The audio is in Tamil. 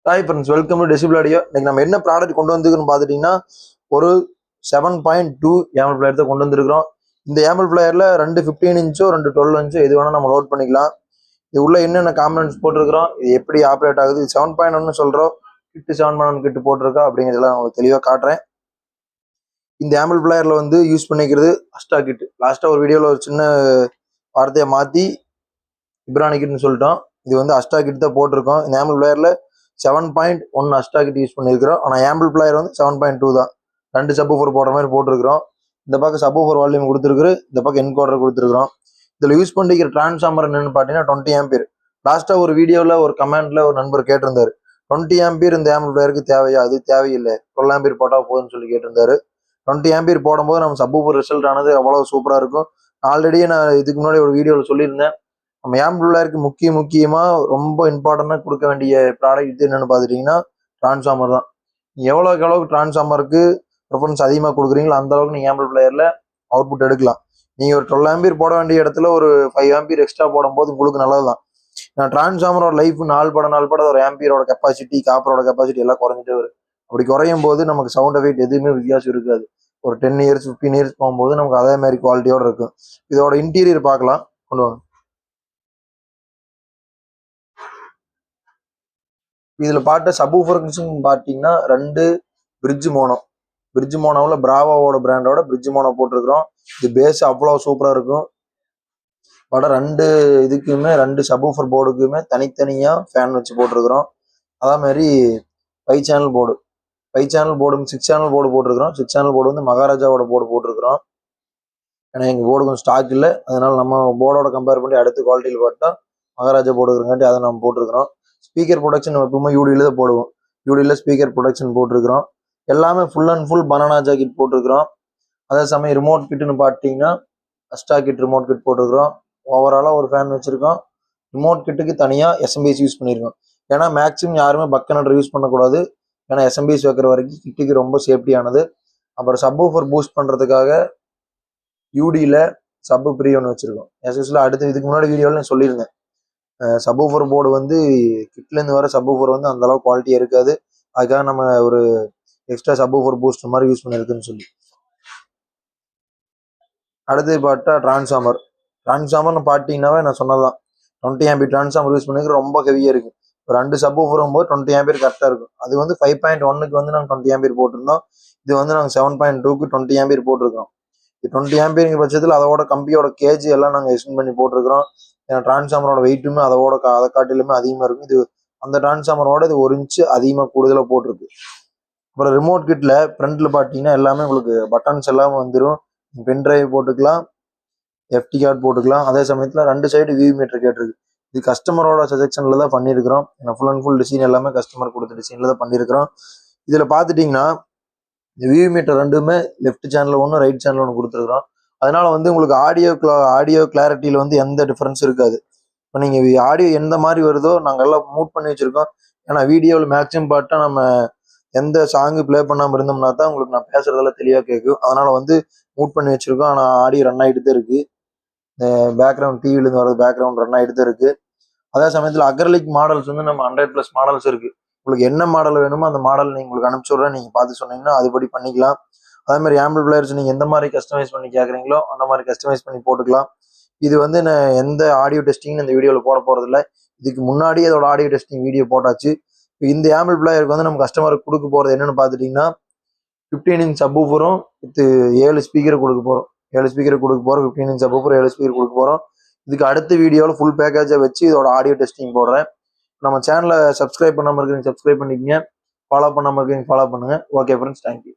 Hi friends, welcome to decibel audio. இன்னைக்கு நம்ம என்ன ப்ராடக்ட் கொண்டு வந்துருக்குன்னு பார்த்துட்டிங்கன்னா, ஒரு 7.2 ஏமல் பிளேயர் தான் கொண்டு வந்துருக்கிறோம். இந்த ஏமல் பிளேயரில் 2 15 இன்ச்சோ 2 12 இன்ச்சோ எது வேணால் நம்ம லோட் பண்ணிக்கலாம். இது உள்ள என்னென்ன காம்பனன்ட்ஸ் போட்டிருக்கிறோம், இது எப்படி ஆப்ரேட் ஆகுது, 7.1 சொல்கிறோம், கிட்டு 7.1 கிட்டு போட்டிருக்கா அப்படிங்கிறதெல்லாம் உங்களுக்கு தெளிவாக காட்டுறேன். இந்த ஏமல் பிளேயரில் வந்து யூஸ் பண்ணிக்கிறது அஸ்டா கிட்டு. லாஸ்ட்டாக ஒரு வீடியோவில் ஒரு சின்ன வார்த்தையை மாற்றி இப்ரானி கிட்னு சொல்லிட்டோம். இது வந்து அஸ்டா கிட் தான் போட்டிருக்கோம். இந்த ஏமல் பிளேயரில் 7.1 அஸ்டா கிட் யூஸ் பண்ணியிருக்கிறோம். ஆனால் ஏம்பிள் பிளேயர் வந்து 7.2 தான். 2 சப்வூஃபர் போடுற மாதிரி போட்டிருக்கிறோம். இந்த பக்கம் சப்வூஃபர் வால்யூம் கொடுத்துருக்கு, இந்த பக்கம் என்கோடர் கொடுத்துருக்கிறோம். இதில் யூஸ் பண்ணிக்கிற டிரான்ஸ்ஃபார்மர் என்னன்னு பார்த்தீங்கன்னா 20 ஆம்பியர். லாஸ்ட்டாக ஒரு வீடியோவில் ஒரு கமெண்ட்ல ஒரு நண்பர் கேட்டிருந்தாரு, 20 ஆம்பியர் இந்த ஏம்பிள் பிளேயருக்கு தேவையா? அது தேவையில்லை, 12 ஆம்பியர் போட்டால் போதும்னு சொல்லி கேட்டிருந்தாரு. 20 ஆம்பியர் போடும்போது நம்ம சப்வூஃபர் ரிசல்ட் ஆனது அவ்வளோ சூப்பராக இருக்கும். ஆல்ரெடியே நான் இதுக்கு முன்னாடி ஒரு வீடியோவில் சொல்லியிருந்தேன். நம்ம ஏம்பிள் பிளேயருக்கு முக்கியமாக ரொம்ப இம்பார்ட்டண்டாக கொடுக்க வேண்டிய ப்ராடக்ட் என்னென்னு பார்த்துட்டிங்கன்னா டிரான்ஸ்ஃபார்மர் தான். எவ்வளோக்கு டிரான்ஸ்ஃபார்மருக்கு ப்ரிஃபரன்ஸ் அதிகமாக கொடுக்குறீங்களோ அந்த அளவுக்கு நீங்கள் ஏம்பிள் பிளேயரில் அவுட்புட் எடுக்கலாம். நீங்கள் ஒரு 12 ஆம்பியர் போட வேண்டிய இடத்துல ஒரு 5 ஆம்பியர் எக்ஸ்ட்ரா போடும்போது உங்களுக்கு நல்லது தான். நான் டிரான்ஸ்ஃபார்மரோட லைஃப் நாள் பட ஒரு ஆம்பியரோட கெப்பாசிட்டி, காப்பரோட கெப்பாசிட்டி எல்லாம் குறைஞ்சிட்டே வரும். அப்படி குறையும் போது நமக்கு சவுண்ட் எஃபெக்ட் எதுவுமே வித்தியாசம் இருக்காது. ஒரு 10 இயர்ஸ் 15 இயர்ஸ் போகும்போது நமக்கு அதே மாதிரி குவாலிட்டியோடு இருக்கும். இதோட இன்டீரியர் பார்க்கலாம், கொண்டு வாங்க. இதுல பார்த்த சப்வூஃபர்ஸ்னு பார்த்தீங்கன்னா 2 பிரிட்ஜ் மோனோவில் பிராவோட பிராண்டோட பிரிட்ஜ் மோனோ போட்டிருக்கிறோம். இது பேஸ் அவ்வளோ சூப்பராக இருக்கும். பட் 2 இதுக்குமே 2 சப்வூஃபர் போர்டுக்குமே தனித்தனியாக ஃபேன் வச்சு போட்டிருக்கிறோம். அதே மாதிரி 5 சேனல் போர்டு 6 சேனல் போர்டு போட்டிருக்கிறோம். 6 சேனல் போர்டு வந்து மகாராஜாவோட போர்டு போட்டிருக்கிறோம். ஏன்னா எங்கள் போர்டு கொஞ்சம் ஸ்டாக் இல்லை, அதனால நம்ம போர்டோட கம்பேர் பண்ணி அடுத்த குவாலிட்டியில் பார்த்தா மகாராஜா போர்டுங்காட்டி அதை நம்ம போட்டிருக்கிறோம். ஸ்பீக்கர் ப்ரொடக்ஷன் எப்பவுமே யூடியில் தான் போடுவோம். யூடியில் ஸ்பீக்கர் ப்ரொடக்ஷன் போட்டிருக்கிறோம். எல்லாமே full and full banana jacket போட்டிருக்கிறோம். அதே சமயம் ரிமோட் கிட்டுன்னு பார்த்தீங்கன்னா அஸ்டா கிட் ரிமோட் கிட் போட்டிருக்கிறோம். ஓவராலாக ஒரு ஃபேன் வச்சுருக்கோம். ரிமோட் கிட்டுக்கு தனியாக எஸ்எம்பிஎஸ் யூஸ் பண்ணியிருக்கோம். ஏன்னா மேக்ஸிமம் யாருமே பக் கனெக்டர் யூஸ் பண்ணக்கூடாது. ஏன்னா எஸ்எம்பிஎஸ் வைக்கிற வரைக்கும் கிட்டுக்கு ரொம்ப சேஃப்டியானது. அப்புறம் சப்வூஃபர் பூஸ்ட் பண்ணுறதுக்காக யூடியில் சப்பு ப்ரீ ஒன்று வச்சுருக்கோம். எஸ்எஸ்ல அடுத்து இதுக்கு முன்னாடி வீடியோவில் நான் சொல்லியிருந்தேன், சப்வூஃபர் போர்டு வந்து கிட்லேருந்து வர சப்வூஃபர் வந்து அந்த அளவுக்கு குவாலிட்டியாக இருக்காது. அதுக்காக நம்ம ஒரு எக்ஸ்ட்ரா சப்வூஃபர் பூஸ்டர் மாதிரி யூஸ் பண்ணியிருக்குன்னு சொல்லி. அடுத்து பார்த்தா டிரான்ஸ்ஃபார்மர்னு பார்த்தீங்கன்னாவே நான் சொன்னதான் 20 ஆம்பியர் டிரான்ஸ்ஃபார்மர் யூஸ் பண்ணிக்க ரொம்ப ஹெவியாக இருக்குது. ஒரு 2 சப்வூஃபரும் போது 20 ஆம்பியர் கரெக்டாக இருக்கும். அது வந்து 5.1க்கு வந்து நாங்கள் 20 ஆம்பியர் போட்டிருந்தோம். இது வந்து நாங்கள் 7.2க்கு 20 ஆம்பியர் போட்டிருக்கோம். 20 ஆம்பியர் பட்சத்தில் அதோட கம்பியோட கேஜி எல்லாம் நாங்கள் எக்ஸ்டெண்ட் பண்ணி போட்டிருக்கிறோம். ஏன்னா டிரான்ஸ்ஃபார்மரோட வெயிட்டுமே அதை காட்டிலுமே அதிகமாக இருக்கும். இது அந்த டிரான்ஸ்ஃபார்மரோட இது 1 இன்ச்சு அதிகமாக கூடுதலாக போட்டிருக்கு. அப்புறம் ரிமோட் கிட்ல ஃப்ரண்ட்ல பார்த்தீங்கன்னா எல்லாமே உங்களுக்கு பட்டன்ஸ் எல்லாமே வந்துடும். பென்ட்ரைவ் போட்டுக்கலாம், எஃப்டி கார்டு போட்டுக்கலாம். அதே சமயத்தில் 2 சைடு வியூ மீட்டர் கேட்டிருக்கு. இது கஸ்டமரோட சஜெக்ஷனில் தான் பண்ணியிருக்கிறோம். ஏன்னா ஃபுல் அண்ட் ஃபுல் டிசைன் எல்லாமே கஸ்டமர் கொடுத்த டிசைனில் தான் பண்ணியிருக்கிறோம். இதில் பார்த்துட்டிங்கன்னா இந்த வியூ மீட்டர் 2மே லெஃப்ட் சேனல் 1 ரைட் சேனல் 1 கொடுத்துருக்குறோம். அதனால வந்து உங்களுக்கு ஆடியோ கிளாரிட்டியில் வந்து எந்த டிஃபரன்ஸ் இருக்காது. இப்போ நீங்கள் ஆடியோ எந்த மாதிரி வருதோ நாங்கள் எல்லாம் மூட் பண்ணி வச்சுருக்கோம். ஏன்னா வீடியோவில் மேக்ஸிமம் பார்த்தா நம்ம எந்த சாங்கு ப்ளே பண்ணாமல் இருந்தோம்னா தான் உங்களுக்கு நான் பேசுறதெல்லாம் தெளிவாக கேட்கும். அதனால வந்து மூட் பண்ணி வச்சுருக்கோம். ஆனால் ஆடியோ ரன் ஆகிட்டு தான் இருக்குது. பேக்ரவுண்ட் டிவிலேருந்து வரது பேக்ரவுண்ட் ரன் ஆகிட்டு தான் இருக்குது. அதே சமயத்தில் அக்ரலிக் மாடல்ஸ் வந்து நம்ம 100+ மாடல்ஸ் இருக்குது. உங்களுக்கு என்ன மாடல் வேணுமோ அந்த மாடல் நீங்கள் உங்களுக்கு அனுப்பிச்சி விட்றேன். நீங்கள் பார்த்து சொன்னீங்கன்னா அதுபடி பண்ணிக்கலாம். அதே மாதிரி ஆம்பிள் பிளேயர்ஸ் நீங்கள் எந்த மாதிரி கஸ்டமைஸ் பண்ணி கேட்குறீங்களோ அந்த மாதிரி கஸ்டமைஸ் பண்ணி போட்டுக்கலாம். இது வந்து நான் எந்த ஆடியோ டெஸ்டிங்னு இந்த வீடியோவில் போட போகிறதில்ல. இதுக்கு முன்னாடி அதோட ஆடியோ டெஸ்டிங் வீடியோ போட்டாச்சு. இப்போ இந்த ஆம்பிள் பிளேயருக்கு வந்து நம்ம கஸ்டமருக்கு கொடுக்க போகிறது என்னென்னு பார்த்துட்டிங்கன்னா 15 இன்ச் சப்வூஃபரும் வித் 7 ஸ்பீக்கர் கொடுக்க போகிறோம். 7 ஸ்பீக்கர் கொடுக்க போகிறோம். 15 இன்ச் சப்வூஃபர் 7 ஸ்பீக்கர் கொடுக்க போகிறோம். இதுக்கு அடுத்த வீடியோவில் ஃபுல் பேக்கேஜை வச்சு இதோட ஆடியோ டெஸ்டிங் போடுறேன். நம்ம சேனலை சப்ஸ்கிரைப் பண்ணாமல் இருக்கிறீங்க, சப்ஸ்கிரைப் பண்ணிக்கங்க. ஃபாலோ பண்ணாமல் இருக்கிறீங்க, ஃபாலோ பண்ணுங்கள். Okay friends, thank you.